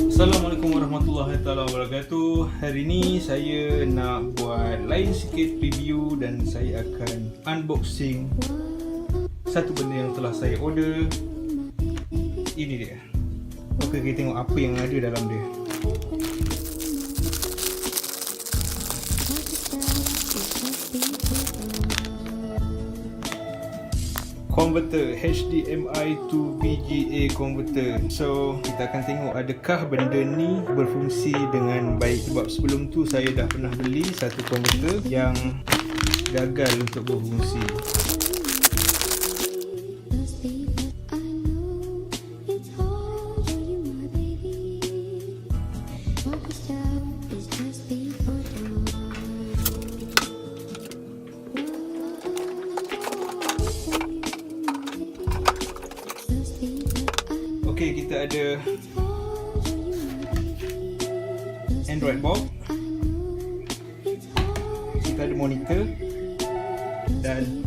Assalamualaikum warahmatullahi wabarakatuh. Hari ni saya nak buat lain sikit review dan saya akan unboxing satu benda yang telah saya order. Ini dia. Okey, kita tengok apa yang ada dalam dia. Converter HDMI to VGA converter. So kita akan tengok adakah benda ni berfungsi dengan baik, sebab sebelum tu saya dah pernah beli satu converter yang gagal untuk berfungsi. Okey, kita ada Android box, kita ada monitor dan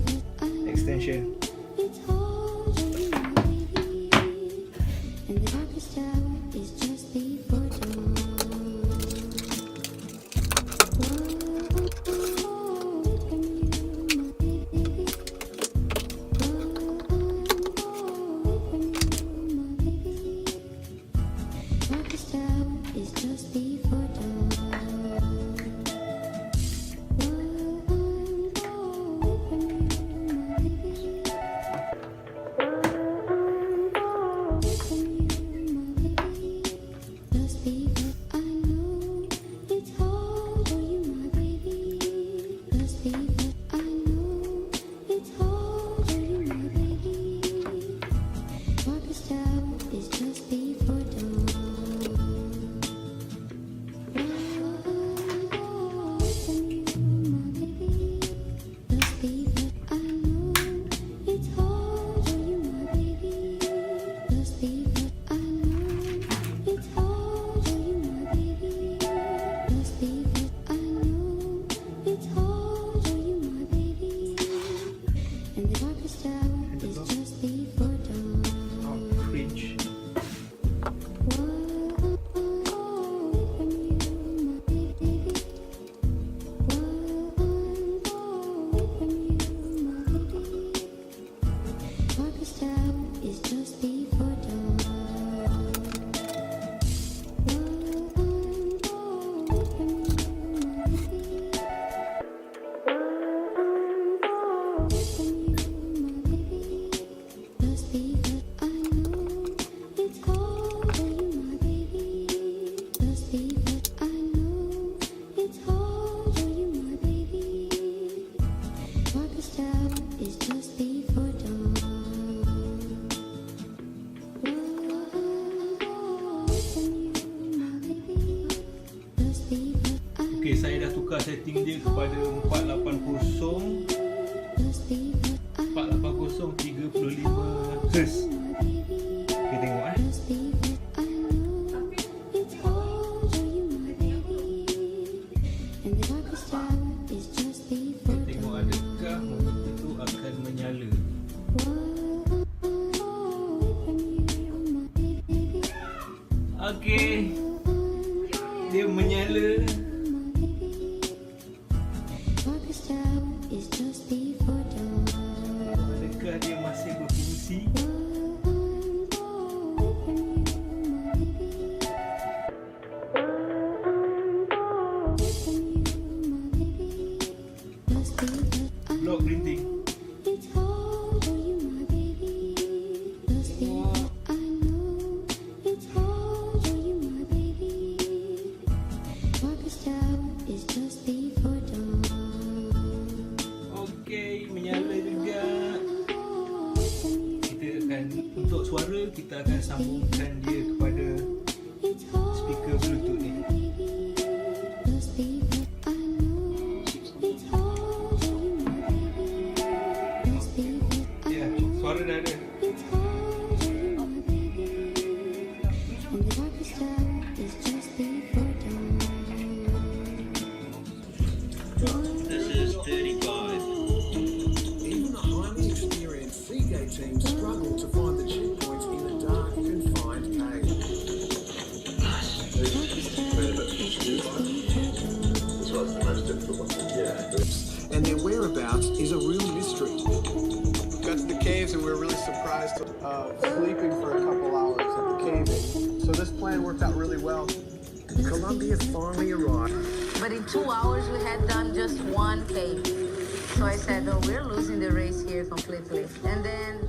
extension. Okey, saya dah tukar setting dia kepada 480 35 Hz. Kita tengok tengok adakah motor itu akan menyala. Okey, dia menyala. Adakah dia masih berfungsi? Block printing. Okey, menyala juga. Untuk suara kita akan sambungkan dia kepada speaker Bluetooth ni. Ya, suara dah ada. This is 35. Even the highly experienced Seagate team struggle to find the checkpoints in a dark, confined and their whereabouts is a real mystery. Got to the caves and we were really surprised sleeping for a couple hours at the cave-in. So this plan worked out really well. Colombia finally arrived. But in 2 hours, we had done just one cave. So I said, oh, we're losing the race here completely. And then